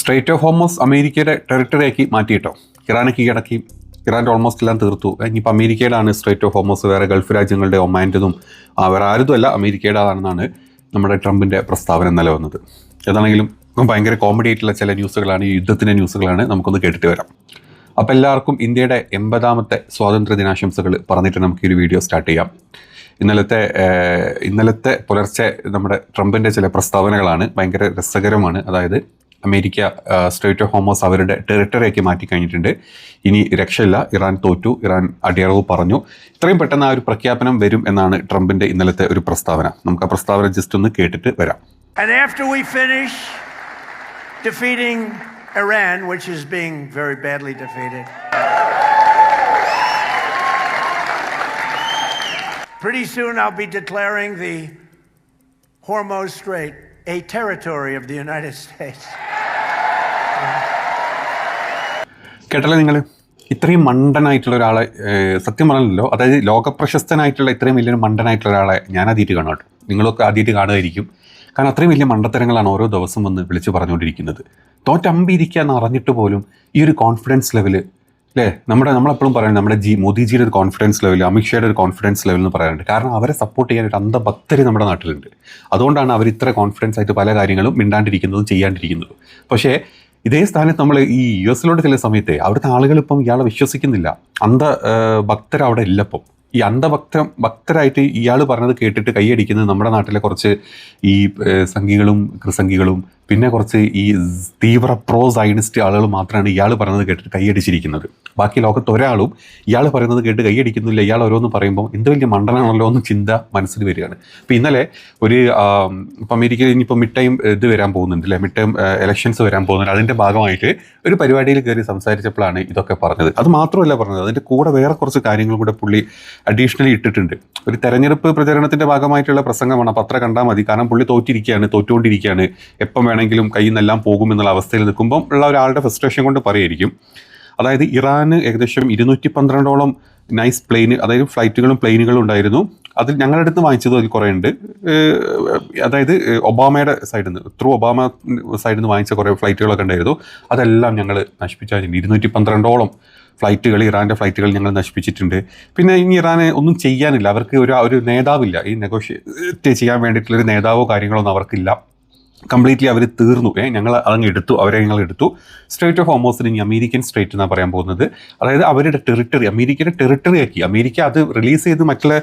Straight of Hormuz അമേരിക്കയുടെ ടെറിട്ടറിയാക്കി മാറ്റിയിട്ടോ. ഇറാനെ കീഴടക്കി, ഇറാൻ്റെ ഓൾമോസ്റ്റ് എല്ലാം തീർത്തു. ഇനിയിപ്പോൾ അമേരിക്കയുടെയാണ് സ്ട്രേറ്റ് ഓഫ് ഹോർമസ്, വേറെ ഗൾഫ് രാജ്യങ്ങളുടെ ഒമാൻ്റെതും വേറെ ആരുതുമല്ല, അമേരിക്കയുടേതാണെന്നാണ് നമ്മുടെ ട്രംപിൻ്റെ പ്രസ്താവന ഇന്നലെ വന്നത്. ഏതാണെങ്കിലും ഭയങ്കര കോമഡി ആയിട്ടുള്ള ചില ന്യൂസുകളാണ്, ഈ യുദ്ധത്തിൻ്റെ ന്യൂസുകളാണ്. നമുക്കൊന്ന് കേട്ടിട്ട് വരാം. അപ്പോൾ എല്ലാവർക്കും ഇന്ത്യയുടെ 80ാമത്തെ സ്വാതന്ത്ര്യ ദിനാശംസകൾ പറഞ്ഞിട്ട് നമുക്ക് ഈ ഒരു വീഡിയോ സ്റ്റാർട്ട് ചെയ്യാം. ഇന്നലത്തെ പുലർച്ചെ നമ്മുടെ ട്രംപിൻ്റെ ചില പ്രസ്താവനകളാണ്, ഭയങ്കര രസകരമാണ്. അതായത് അമേരിക്ക സ്ട്രേറ്റ് ഓഫ് ഹോർമസ് അവരുടെ ടെറിട്ടറിയാക്കി മാറ്റിക്കഴിഞ്ഞിട്ടുണ്ട്, ഇനി രക്ഷയില്ല, ഇറാൻ തോറ്റു, ഇറാൻ അടിയറവ് പറഞ്ഞു. ഇത്രയും പെട്ടെന്ന് ആ ഒരു പ്രഖ്യാപനം വരും എന്നാണ് ട്രംപിൻ്റെ ഇന്നലത്തെ ഒരു പ്രസ്താവന. നമുക്ക് ആ പ്രസ്താവന ജസ്റ്റ് ഒന്ന് കേട്ടിട്ട് വരാം. And after we finish defeating Iran, which is being very badly defeated, pretty soon I'll be declaring the Hormuz Strait a territory of the United States. കേട്ടല്ലേ നിങ്ങൾ? ഇത്രയും മണ്ടനായിട്ടുള്ള ഒരാളെ സത്യം പറഞ്ഞല്ലോ, അതായത് ലോകപ്രശസ്തനായിട്ടുള്ള ഇത്രയും വലിയൊരു മണ്ടനായിട്ടുള്ള ഒരാളെ ഞാൻ ആദ്യമായിട്ട് കാണും കേട്ടോ. നിങ്ങളൊക്കെ ആദ്യമായിട്ട് കാണുമായിരിക്കും. കാരണം അത്രയും വലിയ മണ്ടത്തരങ്ങളാണ് ഓരോ ദിവസം വന്ന് വിളിച്ച് പറഞ്ഞുകൊണ്ടിരിക്കുന്നത്. തോറ്റമ്പിരിക്കുക എന്ന് അറിഞ്ഞിട്ട് പോലും ഈ ഒരു കോൺഫിഡൻസ് ലെവല്, അല്ലേ? നമ്മളെപ്പോഴും പറയുന്നത് നമ്മുടെ മോദിജിയുടെ ഒരു കോൺഫിഡൻസ് ലെവൽ, അമിത്ഷായുടെ ഒരു കോൺഫിഡൻസ് ലെവൽ എന്ന് പറയാറുണ്ട്. കാരണം അവരെ സപ്പോർട്ട് ചെയ്യാൻ ഒരു അന്ധഭക്തർ നമ്മുടെ നാട്ടിലുണ്ട്. അതുകൊണ്ടാണ് അവർ ഇത്ര കോൺഫിഡൻസ് ആയിട്ട് പല കാര്യങ്ങളും മിണ്ടാണ്ടിരിക്കുന്നതും ചെയ്യാണ്ടിരിക്കുന്നതും. പക്ഷേ ഇതേ സ്ഥാനത്ത് നമ്മൾ ഈ US ചില സമയത്ത് അവിടുത്തെ ആളുകൾ ഇപ്പം ഇയാളെ വിശ്വസിക്കുന്നില്ല. ഭക്തർ അവിടെ ഇല്ല. ഇപ്പം ഈ ഭക്തരായിട്ട് ഇയാൾ പറഞ്ഞത് കേട്ടിട്ട് കൈയടിക്കുന്നത് നമ്മുടെ നാട്ടിലെ കുറച്ച് ഈ സംഘികളും കൃസംഘികളും പിന്നെ കുറച്ച് ഈ തീവ്ര പ്രോ സയനിസ്റ്റ് ആളുകൾ മാത്രമാണ് ഇയാൾ പറയുന്നത് കേട്ടിട്ട് കൈയടിച്ചിരിക്കുന്നത്. ബാക്കി ലോകത്ത് ഒരാളും ഇയാൾ പറയുന്നത് കേട്ട് കൈയടിക്കുന്നില്ല. ഇയാൾ ഓരോന്ന് പറയുമ്പോൾ എന്ത് വലിയ മണ്ടനാണല്ലോ എന്ന് ചിന്ത മനസ്സിൽ വരികയാണ്. ഇപ്പോൾ ഇന്നലെ ഇപ്പം അമേരിക്കയിൽ ഇനിയിപ്പോൾ മിഡ് ടൈം വരാൻ പോകുന്നുണ്ട്, അല്ലേ? മിഡ് ടൈം ഇലക്ഷൻസ് വരാൻ പോകുന്നുണ്ട്. അതിൻ്റെ ഭാഗമായിട്ട് ഒരു പരിപാടിയിൽ കയറി സംസാരിച്ചപ്പോഴാണ് ഇതൊക്കെ പറഞ്ഞത്. അത് മാത്രമല്ല പറഞ്ഞത്, അതിൻ്റെ കൂടെ വേറെ കുറച്ച് കാര്യങ്ങളും കൂടെ പുള്ളി അഡീഷണലി ഇട്ടിട്ടുണ്ട്. ഒരു തെരഞ്ഞെടുപ്പ് പ്രചരണത്തിൻ്റെ ഭാഗമായിട്ടുള്ള പ്രസംഗമാണ്. അപ്പോൾ അത്ര കണ്ടാൽ മതി. കാരണം പുള്ളി തോറ്റുകൊണ്ടിരിക്കുകയാണ്, എപ്പം വേണമെങ്കിലും കയ്യിൽ നിന്നെല്ലാം പോകും എന്നുള്ള അവസ്ഥയിൽ നിൽക്കുമ്പം ഉള്ള ഒരാളുടെ ഫ്രസ്ട്രേഷൻ കൊണ്ട് പറയായിരിക്കും. അതായത് ഇറാന് ഏകദേശം 212ഓളം നൈസ് പ്ലെയിൻ, അതായത് ഫ്ലൈറ്റുകളും പ്ലെയിനുകളും ഉണ്ടായിരുന്നു. അതിൽ ഞങ്ങളുടെ അടുത്ത് വാങ്ങിച്ചത് അതിൽ കുറേ ഉണ്ട്. അതായത് ഒബാമയുടെ സൈഡിൽ നിന്ന് ഒബാമ സൈഡിൽ നിന്ന് വാങ്ങിച്ച കുറേ ഫ്ലൈറ്റുകളൊക്കെ ഉണ്ടായിരുന്നു. അതെല്ലാം ഞങ്ങൾ നശിപ്പിച്ചിട്ടുണ്ട്. 212ഓളം ഫ്ലൈറ്റുകൾ, ഇറാൻ്റെ ഫ്ലൈറ്റുകൾ ഞങ്ങൾ നശിപ്പിച്ചിട്ടുണ്ട്. പിന്നെ ഇനി ഇറാനെ ഒന്നും ചെയ്യാനില്ല, അവർക്ക് ഒരു നേതാവില്ല. ഈ നെഗോഷിയേറ്റ് ചെയ്യാൻ വേണ്ടിയിട്ടുള്ളൊരു നേതാവോ കാര്യങ്ങളോ ഒന്നും അവർക്കില്ല. കംപ്ലീറ്റ്ലി അവർ തീർന്നു. ഞങ്ങൾ അതങ്ങ് എടുത്തു, ഞങ്ങൾ എടുത്തു. സ്ട്രേറ്റ് ഓഫ് ഹോർമസിന് ഇനി അമേരിക്കൻ സ്ട്രേറ്റ് എന്നാണ് പറയാൻ പോകുന്നത്. അതായത് അവരുടെ ടെറിട്ടറി, അമേരിക്കയുടെ ടെറിട്ടറിയാക്കി. അമേരിക്ക അത് റിലീസ് ചെയ്ത് മറ്റുള്ള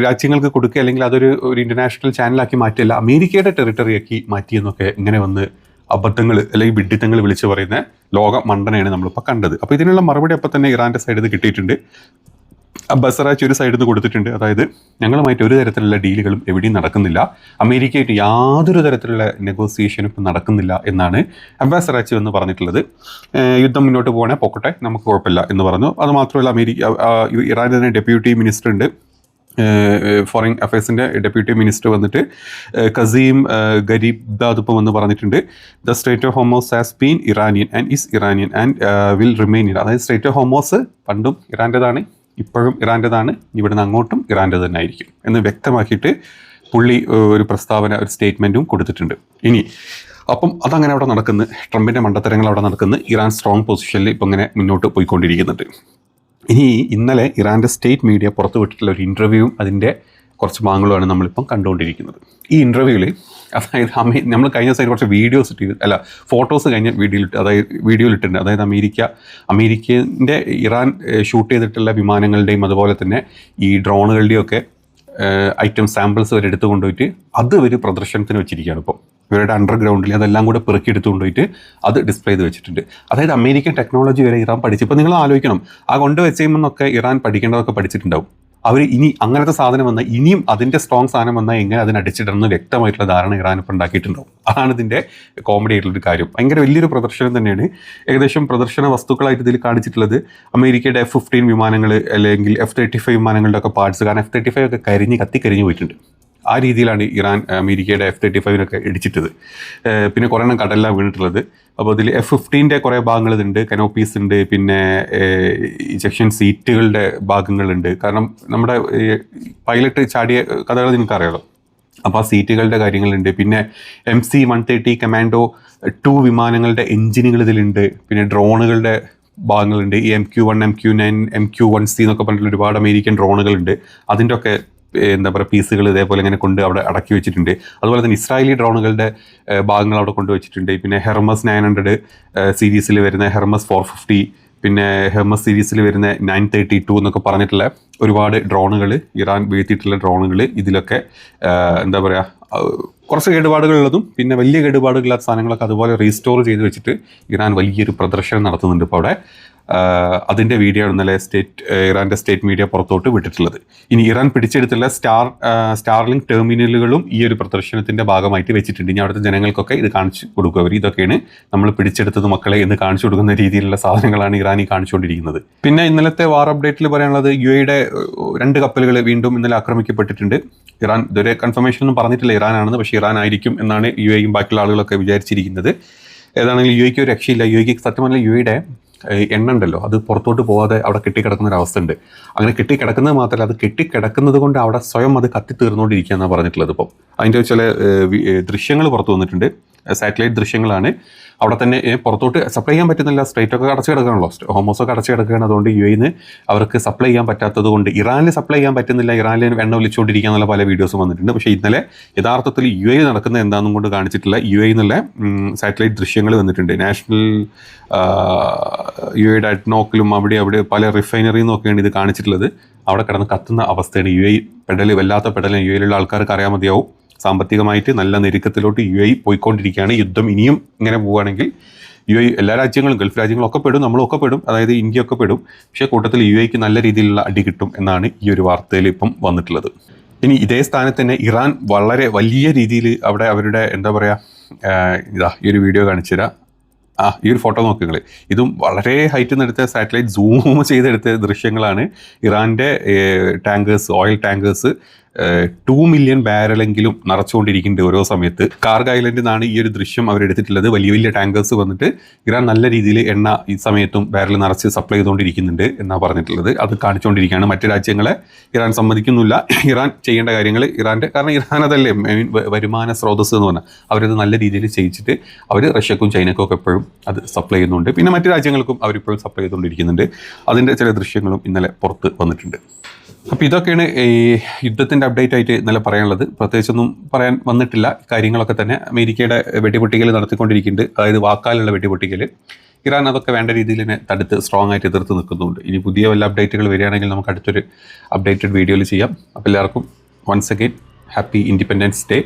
രാജ്യങ്ങൾക്ക് കൊടുക്കുക, അല്ലെങ്കിൽ അതൊരു ഇൻ്റർനാഷണൽ ചാനലാക്കി മാറ്റിയല്ല, അമേരിക്കയുടെ ടെറിട്ടറിയാക്കി മാറ്റിയെന്നൊക്കെ ഇങ്ങനെ വന്ന് അബദ്ധങ്ങൾ അല്ലെങ്കിൽ വിഡ്ഢിത്തങ്ങൾ വിളിച്ച് പറയുന്ന ലോക മണ്ടനെയാണ് നമ്മളിപ്പോൾ കണ്ടത്. അപ്പോൾ ഇതിനുള്ള മറുപടി അപ്പോൾ തന്നെ ഇറാൻ്റെ സൈഡിൽ നിന്ന് കിട്ടിയിട്ടുണ്ട്. ബസറാച്ച് ഒരു സൈഡിൽ നിന്ന് കൊടുത്തിട്ടുണ്ട്. അതായത് ഞങ്ങളുമായിട്ട് ഒരു തരത്തിലുള്ള ഡീലുകളും എവിടെയും നടക്കുന്നില്ല, അമേരിക്കയായിട്ട് യാതൊരു തരത്തിലുള്ള നെഗോസിയേഷനും ഇപ്പം നടക്കുന്നില്ല എന്നാണ് അബ്ബാസറാച്ച് എന്ന് പറഞ്ഞിട്ടുള്ളത്. യുദ്ധം മുന്നോട്ട് പോകണേ പോക്കട്ടെ, നമുക്ക് കുഴപ്പമില്ല എന്ന് പറഞ്ഞു. അതുമാത്രമല്ല, ഇറാൻ്റെ തന്നെ ഡെപ്യൂട്ടി മിനിസ്റ്റർ ഉണ്ട്, ഫോറിൻ അഫയേഴ്സിൻ്റെ ഡെപ്യൂട്ടി മിനിസ്റ്റർ വന്നിട്ട് കസീം ഗരീബ്ദാദ് ഇപ്പം വന്ന് പറഞ്ഞിട്ടുണ്ട്, the straight of Hormuz has been Iranian and is Iranian and will remain Iran. അതായത് സ്ട്രേറ്റ് ഓഫ് ഹോർമസ് പണ്ടും ഇറാൻ്റെതാണ്, ഇപ്പോഴും ഇറാൻ്റെതാണ്, ഇവിടുന്ന് അങ്ങോട്ടും ഇറാൻ്റെ തന്നെ ആയിരിക്കും എന്ന് വ്യക്തമാക്കിയിട്ട് പുള്ളി ഒരു പ്രസ്താവന, ഒരു സ്റ്റേറ്റ്മെൻറ്റും കൊടുത്തിട്ടുണ്ട്. ഇനി അപ്പം അതങ്ങനെ അവിടെ നടക്കുന്നു, ട്രംപിൻ്റെ മണ്ടത്തരങ്ങൾ അവിടെ നടക്കുന്നു. ഇറാൻ സ്ട്രോങ് പൊസിഷനിൽ ഇപ്പം ഇങ്ങനെ മുന്നോട്ട് പോയിക്കൊണ്ടിരിക്കുന്നുണ്ട്. ഇനി ഇന്നലെ ഇറാൻ്റെ സ്റ്റേറ്റ് മീഡിയ പുറത്തുവിട്ടിട്ടുള്ള ഒരു ഇൻ്റർവ്യൂവും അതിൻ്റെ കുറച്ച് ഭാഗങ്ങളുമാണ് നമ്മളിപ്പം കണ്ടുകൊണ്ടിരിക്കുന്നത്. ഈ ഇൻ്റർവ്യൂവിൽ അതായത് നമ്മൾ കഴിഞ്ഞ ദിവസം കുറച്ച് ഫോട്ടോസ് കഴിഞ്ഞ വീഡിയോയിലിട്ടുണ്ട്. അതായത് അമേരിക്കൻ്റെ ഇറാൻ ഷൂട്ട് ചെയ്തിട്ടുള്ള വിമാനങ്ങളുടെയും അതുപോലെ തന്നെ ഈ ഡ്രോണുകളുടെയും ഒക്കെ ഐറ്റം സാമ്പിൾസ് വരെ എടുത്തു കൊണ്ടുപോയിട്ട് അത് ഒരു പ്രദർശനത്തിന് വെച്ചിരിക്കുകയാണ്. ഇപ്പം ഇവരുടെ അണ്ടർഗ്രൗണ്ടിൽ അതെല്ലാം കൂടെ പെറുക്കി എടുത്തു കൊണ്ടുപോയിട്ട് അത് ഡിസ്പ്ലേ ചെയ്ത് വെച്ചിട്ടുണ്ട്. അതായത് അമേരിക്കൻ ടെക്നോളജി വരെ ഇറാൻ പഠിച്ചു. ഇപ്പോൾ നിങ്ങൾ ആലോചിക്കണം, ആ കൊണ്ടുവച്ചേമെന്നൊക്കെ ഇറാൻ പഠിക്കേണ്ടതൊക്കെ പഠിച്ചിട്ടുണ്ടാവും. അവർ ഇനി അങ്ങനത്തെ സാധനം വന്നാൽ, ഇനിയും അതിൻ്റെ സ്ട്രോങ് സാധനം വന്നാൽ എങ്ങനെ അതിനടിച്ചിടണമെന്ന് വ്യക്തമായിട്ടുള്ള ധാരണ ഇറാൻ ഇപ്പോൾ ഉണ്ടാക്കിയിട്ടുണ്ടാവും. അതാണ് ഇതിൻ്റെ കോമഡി ആയിട്ടുള്ളൊരു കാര്യം. ഭയങ്കര വലിയൊരു പ്രദർശനം തന്നെയാണ്. ഏകദേശം പ്രദർശന വസ്തുക്കളായിട്ട് ഇതിൽ കാണിച്ചിട്ടുള്ളത് അമേരിക്കയുടെ F-15 വിമാനങ്ങൾ അല്ലെങ്കിൽ F-35 വിമാനങ്ങളുടെ ഒക്കെ പാർട്സ്. കാരണം F-35 ഒക്കെ കത്തിക്കരിഞ്ഞ് പോയിട്ടുണ്ട്. ആ രീതിയിലാണ് ഇറാൻ അമേരിക്കയുടെ F-35 ഇടിച്ചിട്ടത്. പിന്നെ കുറേ എണ്ണം കടലിലാണ് വീണിട്ടുള്ളത്. അപ്പോൾ ഇതിൽ F-15 കുറേ ഭാഗങ്ങൾ ഉണ്ട്, കനോപ്പീസ് ഉണ്ട്, പിന്നെ ഇജക്ഷൻ സീറ്റുകളുടെ ഭാഗങ്ങളുണ്ട്. കാരണം നമ്മുടെ പൈലറ്റ് ചാടിയ കഥകൾ നിങ്ങൾക്കറിയാലോ. അപ്പോൾ ആ സീറ്റുകളുടെ കാര്യങ്ങളുണ്ട്. പിന്നെ MC-130 കമാൻഡോ 2 വിമാനങ്ങളുടെ എഞ്ചിനുകൾ ഇതിലുണ്ട്. പിന്നെ ഡ്രോണുകളുടെ ഭാഗങ്ങളുണ്ട്. ഈ MQ-1, MQ-9, MQ-1C എന്നൊക്കെ പറഞ്ഞിട്ടുള്ള ഒരുപാട് അമേരിക്കൻ ഡ്രോണുകളുണ്ട്. അതിൻ്റെ ഒക്കെ എന്താ പറയുക പീസുകൾ ഇതേപോലെ ഇങ്ങനെ കൊണ്ട് അവിടെ അടക്കി വെച്ചിട്ടുണ്ട്. അതുപോലെ തന്നെ ഇസ്രായേലി ഡ്രോണുകളുടെ ഭാഗങ്ങൾ അവിടെ കൊണ്ടുവച്ചിട്ടുണ്ട്. പിന്നെ ഹെർമസ് 900 സീരീസിൽ വരുന്ന ഹെർമസ് 450, പിന്നെ ഹെർമസ് സീരീസിൽ വരുന്ന 932 എന്നൊക്കെ പറഞ്ഞിട്ടുള്ള ഒരുപാട് ഡ്രോണുകൾ, ഇറാൻ വീഴ്ത്തിയിട്ടുള്ള ഡ്രോണുകൾ ഇതിലൊക്കെ എന്താ പറയുക കുറച്ച് കേടുപാടുകളുള്ളതും പിന്നെ വലിയ കേടുപാടുകളില്ലാത്ത സാധനങ്ങളൊക്കെ അതുപോലെ റീസ്റ്റോർ ചെയ്ത് വെച്ചിട്ട് ഇറാൻ വലിയൊരു പ്രദർശനം നടത്തുന്നുണ്ട് ഇപ്പോൾ അവിടെ. അതിൻ്റെ വീഡിയോ ആണ് ഇന്നലെ ഇറാൻ്റെ സ്റ്റേറ്റ് മീഡിയ പുറത്തോട്ട് വിട്ടിട്ടുള്ളത്. ഇനി ഇറാൻ പിടിച്ചെടുത്തുള്ള സ്റ്റാർലിങ്ക് ടെർമിനലുകളും ഈ ഒരു പ്രദർശനത്തിൻ്റെ ഭാഗമായിട്ട് വെച്ചിട്ടുണ്ട്. ഇനി അവിടുത്തെ ജനങ്ങൾക്കൊക്കെ ഇത് കാണിച്ചു കൊടുക്കുക. അവർ ഇതൊക്കെയാണ് നമ്മൾ പിടിച്ചെടുത്തത് മക്കളെ എന്ന് കാണിച്ചു കൊടുക്കുന്ന രീതിയിലുള്ള സാധനങ്ങളാണ് ഇറാൻ ഈ കാണിച്ചുകൊണ്ടിരിക്കുന്നത്. പിന്നെ ഇന്നലത്തെ വാർ അപ്ഡേറ്റിൽ പറയാനുള്ളത് UAE-യുടെ 2 കപ്പലുകൾ വീണ്ടും ഇന്നലെ ആക്രമിക്കപ്പെട്ടിട്ടുണ്ട്. ഇറാൻ ഇതുവരെ കൺഫർമേഷൻ ഒന്നും പറഞ്ഞിട്ടില്ല ഇറാനാണെന്ന്, പക്ഷേ ഇറാൻ ആയിരിക്കും എന്നാണ് UAE-യും ബാക്കിയുള്ള ആളുകളൊക്കെ വിചാരിച്ചിരിക്കുന്നത്. ഏതാണെങ്കിലും UAE-ക്ക് ഒരു രക്ഷയില്ല. UAE-ക്ക് സത്യം പറഞ്ഞാൽ UAE-യുടെ എണ്ണ ഉണ്ടല്ലോ അത് പുറത്തോട്ട് പോകാതെ അവിടെ കെട്ടിക്കിടക്കുന്ന ഒരു അവസ്ഥ ഉണ്ട്. അങ്ങനെ കെട്ടിക്കിടക്കുന്നത് മാത്രമല്ല, അത് കെട്ടിക്കിടക്കുന്നത് കൊണ്ട് അവിടെ സ്വയം അത് കത്തിത്തീർന്നുകൊണ്ടിരിക്കുക എന്നാണ് പറഞ്ഞിട്ടുള്ളത്. ഇപ്പം അതിൻ്റെ ചില ദൃശ്യങ്ങൾ പുറത്തു വന്നിട്ടുണ്ട്. സാറ്റലൈറ്റ് ദൃശ്യങ്ങളാണ്. അവിടെ തന്നെ പുറത്തോട്ട് സപ്ലൈ ചെയ്യാൻ പറ്റുന്നില്ല. സ്ട്രൈറ്റൊക്കെ അടച്ചു കിടക്കുകയാണല്ലോ, ഹോമോസൊക്കെ അടച്ചു കിടക്കുകയാണ്. അതുകൊണ്ട് UAE-ന്ന് അവർക്ക് സപ്ലൈ ചെയ്യാൻ പറ്റാത്തത് കൊണ്ട് ഇറാനിൽ സപ്ലൈ ചെയ്യാൻ പറ്റുന്നില്ല. ഇറാനിൽ എണ്ണ ഒലിച്ചുകൊണ്ടിരിക്കുക എന്നുള്ള പല വീഡിയോസും വന്നിട്ടുണ്ട്. പക്ഷേ ഇന്നലെ യഥാർത്ഥത്തിൽ UAE നടക്കുന്നത് എന്താണെന്നും കൊണ്ട് കാണിച്ചിട്ടില്ല. UAE എന്നുള്ള സാറ്റലൈറ്റ് ദൃശ്യങ്ങൾ വന്നിട്ടുണ്ട്. നാഷണൽ UAE-യുടെ അഡ്നോക്കിലും അവിടെ പല റിഫൈനറിയിൽ നിന്നൊക്കെയാണ് ഇത് കാണിച്ചിട്ടുള്ളത്. അവിടെ കിടന്ന് കത്തുന്ന അവസ്ഥയാണ്. UAE വല്ലാത്ത പെടലാണ്. UAE-ലുള്ള ആൾക്കാർക്ക് അറിയാൻ മതിയാവും. സാമ്പത്തികമായിട്ട് നല്ല ഞെരുക്കത്തിലോട്ട് UAE പോയിക്കൊണ്ടിരിക്കുകയാണ്. യുദ്ധം ഇനിയും ഇങ്ങനെ പോവുകയാണെങ്കിൽ UAE എല്ലാ രാജ്യങ്ങളും ഗൾഫ് രാജ്യങ്ങളും ഒക്കെ പെടും, നമ്മളൊക്കെ പെടും, അതായത് ഇന്ത്യ ഒക്കെ പെടും. പക്ഷേ കൂട്ടത്തിൽ UAE-ക്ക് നല്ല രീതിയിലുള്ള അടി കിട്ടും എന്നാണ് ഈ ഒരു വാർത്തയിൽ ഇപ്പം വന്നിട്ടുള്ളത്. ഇനി ഇതേ സ്ഥാനത്ത് തന്നെ ഇറാൻ വളരെ വലിയ രീതിയിൽ അവിടെ അവരുടെ എന്താ പറയുക, ഈ ഒരു വീഡിയോ കാണിച്ചു തരാം. ഈ ഒരു ഫോട്ടോ നോക്കുക. ഇതും വളരെ ഹൈറ്റിൽ നിന്ന് എടുത്ത സാറ്റലൈറ്റ് സൂം ചെയ്തെടുത്ത ദൃശ്യങ്ങളാണ്. ഇറാൻ്റെ ടാങ്കേഴ്സ്, ഓയിൽ ടാങ്കേഴ്സ് 2 മില്യൺ ബാരലെങ്കിലും നിറച്ചുകൊണ്ടിരിക്കുന്നുണ്ട് ഓരോ സമയത്ത്. കാർഗ് ഐലൻഡിൽ നിന്നാണ് ഈ ഒരു ദൃശ്യം അവരെടുത്തിട്ടുള്ളത്. വലിയ വലിയ ടാങ്കേഴ്സ് വന്നിട്ട് ഇറാൻ നല്ല രീതിയിൽ എണ്ണ ഈ സമയത്തും ബാരൽ നിറച്ച് സപ്ലൈ ചെയ്തുകൊണ്ടിരിക്കുന്നുണ്ട് എന്നാണ് പറഞ്ഞിട്ടുള്ളത്. അത് കാണിച്ചുകൊണ്ടിരിക്കുകയാണ്. മറ്റ് രാജ്യങ്ങളെ ഇറാൻ സമ്മതിക്കുന്നില്ല. ഇറാൻ ചെയ്യേണ്ട കാര്യങ്ങൾ കാരണം ഇറാൻ അതല്ലേ വരുമാന സ്രോതസ് എന്ന് പറഞ്ഞാൽ അവരത് നല്ല രീതിയിൽ ചെയ്യിച്ചിട്ട് അവർ റഷ്യക്കും ചൈനക്കും ഒക്കെ എപ്പോഴും അത് സപ്ലൈ ചെയ്യുന്നുണ്ട്. പിന്നെ മറ്റ് രാജ്യങ്ങൾക്കും അവരിപ്പോഴും സപ്ലൈ ചെയ്തുകൊണ്ടിരിക്കുന്നുണ്ട്. അതിൻ്റെ ചില ദൃശ്യങ്ങളും ഇന്നലെ പുറത്ത് വന്നിട്ടുണ്ട്. അപ്പോൾ ഇതൊക്കെയാണ് ഈ യുദ്ധത്തിൻ്റെ അപ്ഡേറ്റ് ആയിട്ട് ഇന്നലെ പറയാനുള്ളത്. പ്രത്യേകിച്ചൊന്നും പറയാൻ വന്നിട്ടില്ല. കാര്യങ്ങളൊക്കെ തന്നെ അമേരിക്കയുടെ വെടിപൊട്ടിക്കൽ നടത്തിക്കൊണ്ടിരിക്കുന്നുണ്ട്. അതായത് വാക്കാലുള്ള വെടിപൊട്ടിക്കൽ. ഇറാൻ അതൊക്കെ വേണ്ട രീതിയിൽ തന്നെ തടുത്ത് സ്ട്രോങ് ആയിട്ട് എതിർത്ത് നിൽക്കുന്നുണ്ട്. ഇനി പുതിയ വല്ല അപ്ഡേറ്റുകൾ വരികയാണെങ്കിൽ നമുക്ക് അടുത്തൊരു അപ്ഡേറ്റഡ് വീഡിയോയിൽ ചെയ്യാം. അപ്പോൾ എല്ലാവർക്കും once again happy independence day.